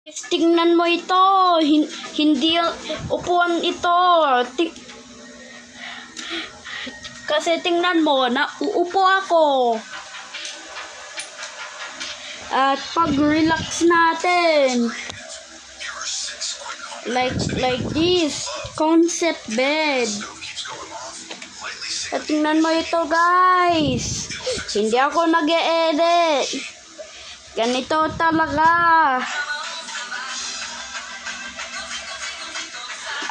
Tingnan mo ito. Hindi upuan ito. Kasi tingnan mo, uupo ako. At pag-relax natin. Like this. Concept bed. At tingnan mo ito, guys. Hindi ako nag-e-edit. Ganito talaga.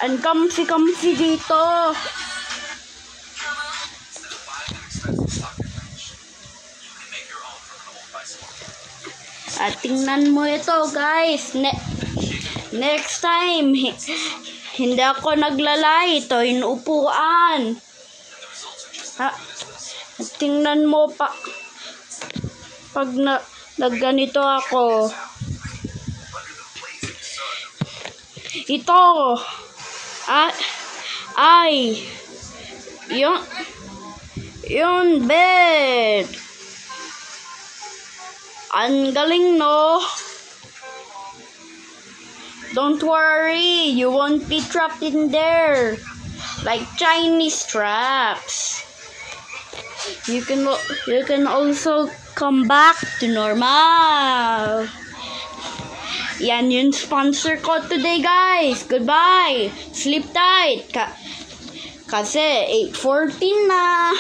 Ang comfy dito. At tingnan mo ito, guys. Next time, hindi ako naglalay. Ito yung upuan. Tingnan mo pa. Pag nagganito ako. Ito. Ay. Yun bed. Ang galing, no? Don't worry, you won't be trapped in there like Chinese traps. You can also come back to normal. Yan yung sponsor ko today, guys. Goodbye. Sleep tight. Kasi 8:14 na.